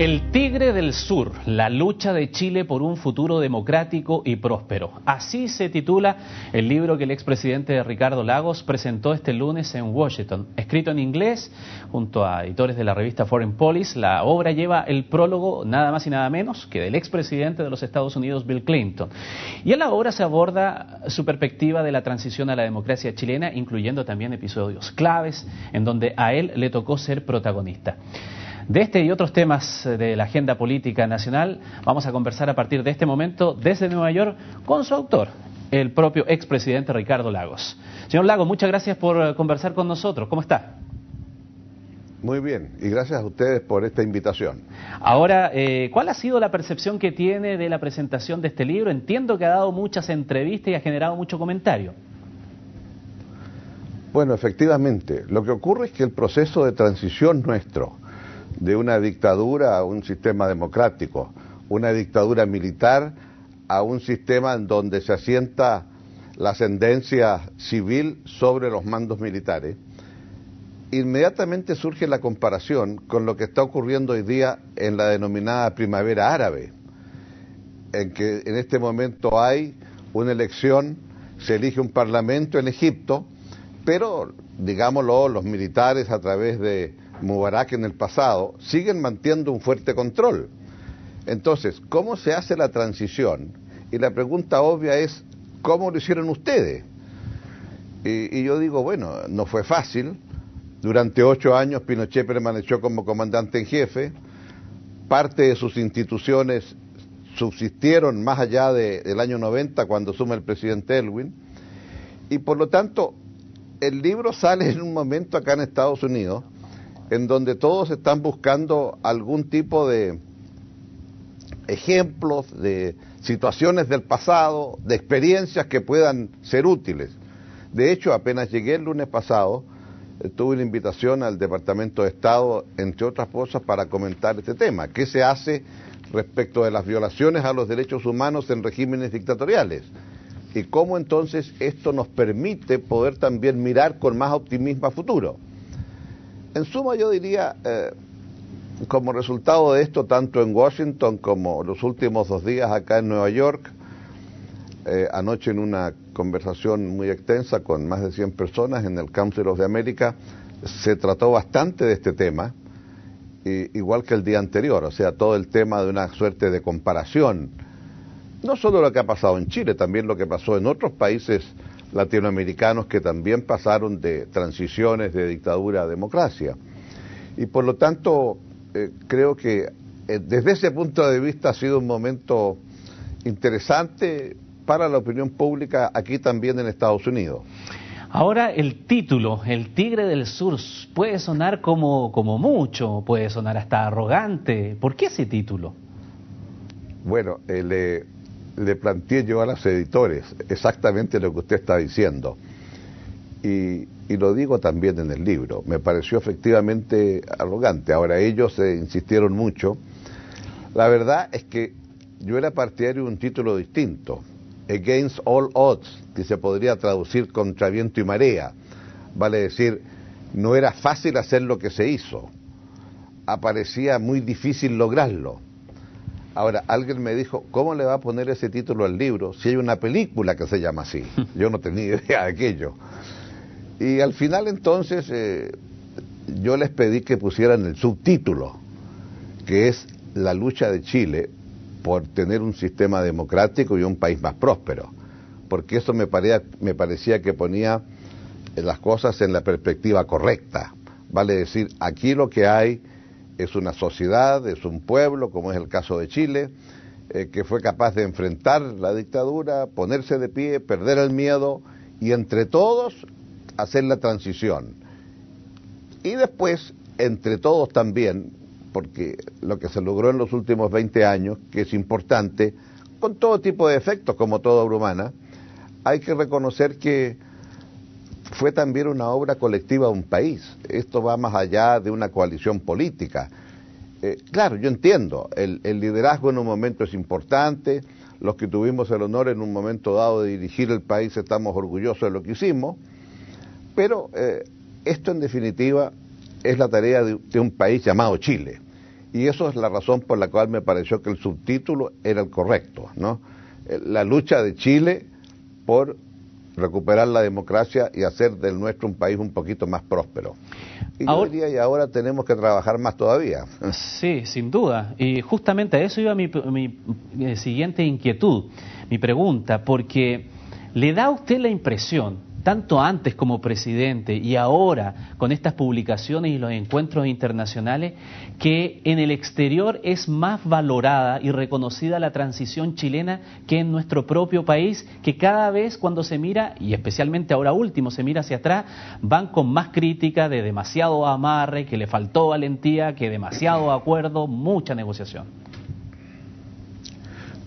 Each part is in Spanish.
El Tigre del Sur, la lucha de Chile por un futuro democrático y próspero. Así se titula el libro que el expresidente Ricardo Lagos presentó este lunes en Washington. Escrito en inglés, junto a editores de la revista Foreign Policy, la obra lleva el prólogo nada más y nada menos que del expresidente de los Estados Unidos, Bill Clinton. Y en la obra se aborda su perspectiva de la transición a la democracia chilena, incluyendo también episodios claves en donde a él le tocó ser protagonista. De este y otros temas de la agenda política nacional vamos a conversar a partir de este momento desde Nueva York con su autor, el propio expresidente Ricardo Lagos. Señor Lagos, muchas gracias por conversar con nosotros. ¿Cómo está? Muy bien, y gracias a ustedes por esta invitación. Ahora, ¿cuál ha sido la percepción que tiene de la presentación de este libro? Entiendo que ha dado muchas entrevistas y ha generado mucho comentario. Bueno, efectivamente, lo que ocurre es que el proceso de transición nuestro, de una dictadura a un sistema democrático, una dictadura militar a un sistema en donde se asienta la ascendencia civil sobre los mandos militares, inmediatamente surge la comparación con lo que está ocurriendo hoy día en la denominada primavera árabe, en que en este momento hay una elección, se elige un parlamento en Egipto, pero, digámoslo, los militares a través de Mubarak en el pasado siguen manteniendo un fuerte control. Entonces, ¿cómo se hace la transición? Y la pregunta obvia es, ¿cómo lo hicieron ustedes? Y yo digo, bueno, no fue fácil. Durante 8 años Pinochet permaneció como comandante en jefe, parte de sus instituciones subsistieron más allá del año 90 cuando asume el presidente Elwin, y por lo tanto el libro sale en un momento acá en Estados Unidos en donde todos están buscando algún tipo de ejemplos, de situaciones del pasado, de experiencias que puedan ser útiles. De hecho, apenas llegué el lunes pasado, tuve una invitación al Departamento de Estado, entre otras cosas, para comentar este tema. ¿Qué se hace respecto de las violaciones a los derechos humanos en regímenes dictatoriales? Y cómo entonces esto nos permite poder también mirar con más optimismo a futuro. En suma, yo diría, como resultado de esto, tanto en Washington como los últimos 2 días acá en Nueva York, anoche en una conversación muy extensa con más de 100 personas en el Council of the America, se trató bastante de este tema, igual que el día anterior, o sea, todo el tema de una suerte de comparación, no solo lo que ha pasado en Chile, también lo que pasó en otros países latinoamericanos que también pasaron de transiciones de dictadura a democracia. Y por lo tanto, creo que desde ese punto de vista ha sido un momento interesante para la opinión pública aquí también en Estados Unidos. Ahora el título, El Tigre del Sur, puede sonar como mucho, puede sonar hasta arrogante. ¿Por qué ese título? Bueno, le planteé yo a los editores exactamente lo que usted está diciendo, y lo digo también en el libro. Me pareció efectivamente arrogante. Ahora, ellos insistieron mucho. La verdad es que yo era partidario de un título distinto, Against All Odds, que se podría traducir contra viento y marea. Vale decir, no era fácil hacer lo que se hizo, aparecía muy difícil lograrlo. Ahora, alguien me dijo, ¿cómo le va a poner ese título al libro si hay una película que se llama así? Yo no tenía idea de aquello. Y al final entonces yo les pedí que pusieran el subtítulo, que es la lucha de Chile por tener un sistema democrático y un país más próspero, porque eso me parecía que ponía las cosas en la perspectiva correcta. Vale decir, aquí lo que hay es una sociedad, es un pueblo, como es el caso de Chile, que fue capaz de enfrentar la dictadura, ponerse de pie, perder el miedo y entre todos hacer la transición. Y después, entre todos también, porque lo que se logró en los últimos 20 años, que es importante, con todo tipo de efectos, como toda obra humana, hay que reconocer que fue también una obra colectiva de un país. Esto va más allá de una coalición política. Claro, yo entiendo, el liderazgo en un momento es importante, los que tuvimos el honor en un momento dado de dirigir el país estamos orgullosos de lo que hicimos, pero esto en definitiva es la tarea de un país llamado Chile. Y eso es la razón por la cual me pareció que el subtítulo era el correcto, ¿no? La lucha de Chile por recuperar la democracia y hacer del nuestro un país un poquito más próspero. Y yo diría, y ahora tenemos que trabajar más todavía. Sí, sin duda. Y justamente a eso iba mi siguiente inquietud, mi pregunta, porque ¿le da a usted la impresión, tanto antes como presidente y ahora con estas publicaciones y los encuentros internacionales, que en el exterior es más valorada y reconocida la transición chilena que en nuestro propio país, que cada vez cuando se mira, y especialmente ahora último, se mira hacia atrás, van con más crítica de demasiado amarre, que le faltó valentía, que demasiado acuerdo, mucha negociación?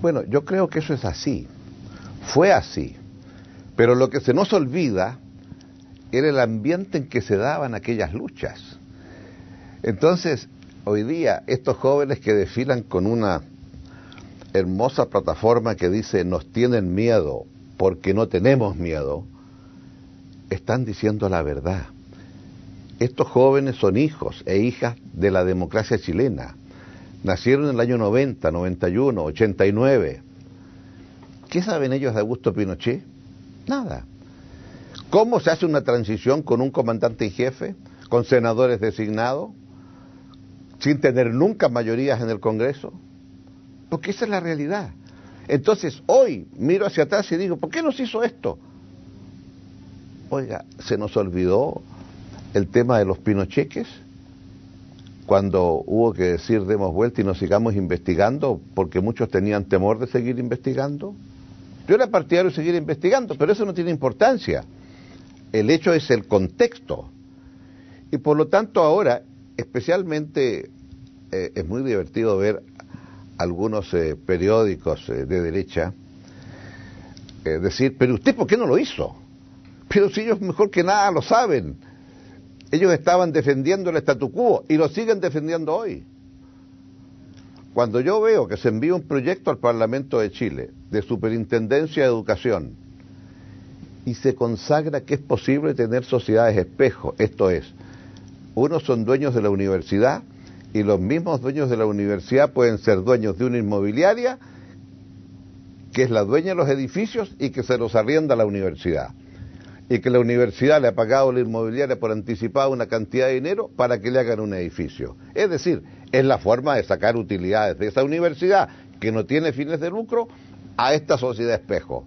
Bueno, yo creo que eso es así, fue así. Pero lo que se nos olvida era el ambiente en que se daban aquellas luchas. Entonces, hoy día, estos jóvenes que desfilan con una hermosa plataforma que dice "nos tienen miedo porque no tenemos miedo", están diciendo la verdad. Estos jóvenes son hijos e hijas de la democracia chilena. Nacieron en el año 90, 91, 89. ¿Qué saben ellos de Augusto Pinochet? Nada. ¿Cómo se hace una transición con un comandante en jefe, con senadores designados, sin tener nunca mayorías en el Congreso? Porque esa es la realidad. Entonces, hoy miro hacia atrás y digo, ¿por qué nos hizo esto? Oiga, se nos olvidó el tema de los pinocheques, cuando hubo que decir demos vuelta y nos sigamos investigando, porque muchos tenían temor de seguir investigando. Yo era partidario de seguir investigando, pero eso no tiene importancia. El hecho es el contexto. Y por lo tanto ahora, especialmente, es muy divertido ver algunos periódicos de derecha decir, pero usted ¿por qué no lo hizo? Pero si ellos mejor que nada lo saben. Ellos estaban defendiendo el statu quo y lo siguen defendiendo hoy. Cuando yo veo que se envía un proyecto al Parlamento de Chile de Superintendencia de Educación y se consagra que es posible tener sociedades espejo, esto es, unos son dueños de la universidad y los mismos dueños de la universidad pueden ser dueños de una inmobiliaria que es la dueña de los edificios y que se los arrienda a la universidad, y que la universidad le ha pagado a la inmobiliaria por anticipado una cantidad de dinero para que le hagan un edificio. Es decir, es la forma de sacar utilidades de esa universidad que no tiene fines de lucro a esta sociedad espejo.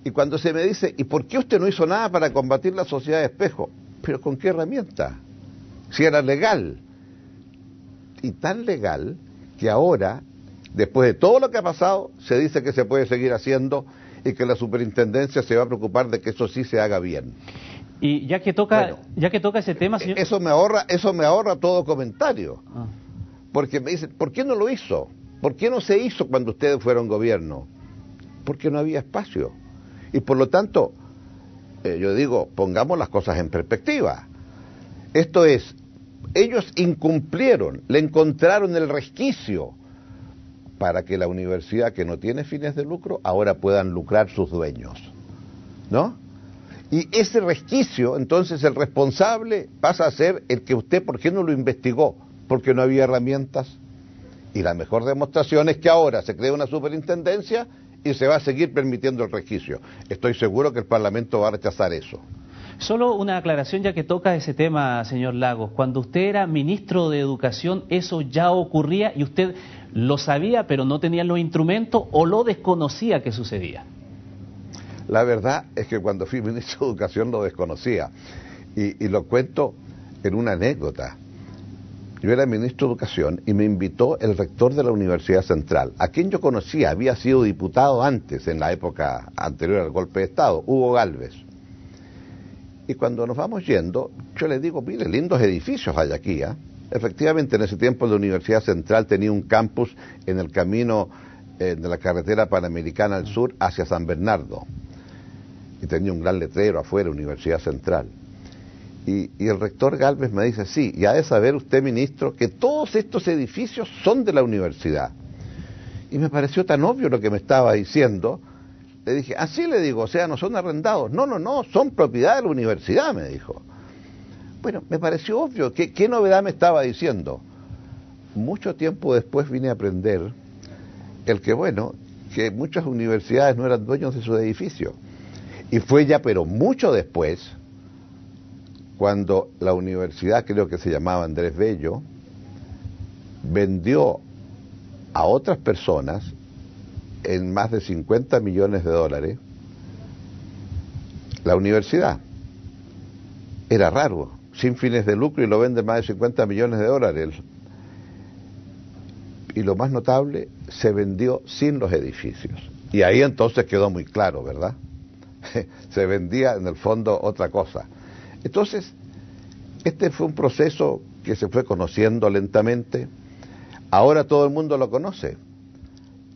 Y cuando se me dice, ¿y por qué usted no hizo nada para combatir la sociedad espejo? ¿Pero con qué herramienta? Si era legal. Y tan legal que ahora, después de todo lo que ha pasado, se dice que se puede seguir haciendo y que la superintendencia se va a preocupar de que eso sí se haga bien. Y ya que toca ese tema, señor... Eso me ahorra todo comentario. Porque me dicen, ¿por qué no lo hizo? ¿Por qué no se hizo cuando ustedes fueron gobierno? Porque no había espacio. Y por lo tanto, yo digo, pongamos las cosas en perspectiva. Esto es, ellos incumplieron, le encontraron el resquicio para que la universidad, que no tiene fines de lucro, ahora puedan lucrar sus dueños, ¿no? Y ese resquicio, entonces el responsable pasa a ser el que usted, ¿por qué no lo investigó? Porque no había herramientas. Y la mejor demostración es que ahora se crea una superintendencia y se va a seguir permitiendo el resquicio. Estoy seguro que el Parlamento va a rechazar eso. Solo una aclaración ya que toca ese tema, señor Lagos. Cuando usted era ministro de Educación, ¿eso ya ocurría y usted lo sabía pero no tenía los instrumentos o lo desconocía que sucedía? La verdad es que cuando fui ministro de Educación lo desconocía. Y lo cuento en una anécdota. Yo era ministro de Educación y me invitó el rector de la Universidad Central, a quien yo conocía, había sido diputado antes, en la época anterior al golpe de Estado, Hugo Gálvez. Y cuando nos vamos yendo, yo le digo, mire, lindos edificios hay aquí, ¿eh? Efectivamente, en ese tiempo la Universidad Central tenía un campus en el camino de la carretera Panamericana al sur hacia San Bernardo. Y tenía un gran letrero afuera, Universidad Central. Y el rector Gálvez me dice, sí, y ha de saber usted, ministro, que todos estos edificios son de la universidad. Y me pareció tan obvio lo que me estaba diciendo. Le dije, así le digo, o sea, no son arrendados. No, son propiedad de la universidad, me dijo. Bueno, me pareció obvio. ¿Qué novedad me estaba diciendo? mucho tiempo después vine a aprender que muchas universidades no eran dueños de sus edificios. Y fue ya, pero mucho después, cuando la universidad, creo que se llamaba Andrés Bello, vendió a otras personas en más de 50 millones de dólares la universidad. Era raro, sin fines de lucro, y lo venden más de 50 millones de dólares. Y lo más notable, se vendió sin los edificios. Y ahí entonces quedó muy claro, ¿verdad? Se vendía en el fondo otra cosa. Entonces, este fue un proceso que se fue conociendo lentamente. Ahora todo el mundo lo conoce.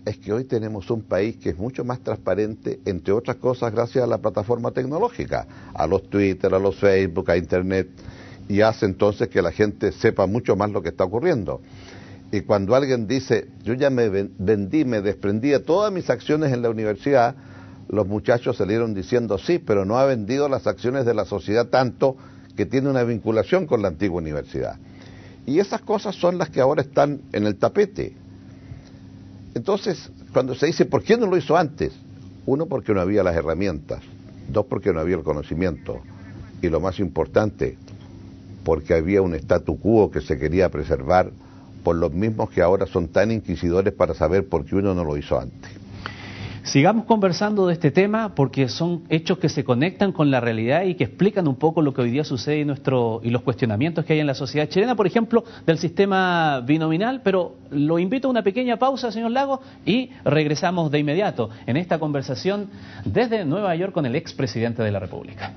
Es que hoy tenemos un país que es mucho más transparente, entre otras cosas, gracias a la plataforma tecnológica, a los Twitter, a los Facebook, a Internet, y hace entonces que la gente sepa mucho más lo que está ocurriendo. Y cuando alguien dice, yo ya me vendí, me desprendí de todas mis acciones en la universidad, los muchachos salieron diciendo, sí, pero no ha vendido las acciones de la sociedad tanto que tiene una vinculación con la antigua universidad. Y esas cosas son las que ahora están en el tapete. Entonces, cuando se dice, ¿por qué no lo hizo antes? Uno, porque no había las herramientas. Dos, porque no había el conocimiento. Y lo más importante, porque había un statu quo que se quería preservar por los mismos que ahora son tan inquisidores para saber por qué uno no lo hizo antes. Sigamos conversando de este tema porque son hechos que se conectan con la realidad y que explican un poco lo que hoy día sucede y los cuestionamientos que hay en la sociedad chilena, por ejemplo, del sistema binominal, pero lo invito a una pequeña pausa, señor Lagos, y regresamos de inmediato en esta conversación desde Nueva York con el expresidente de la República.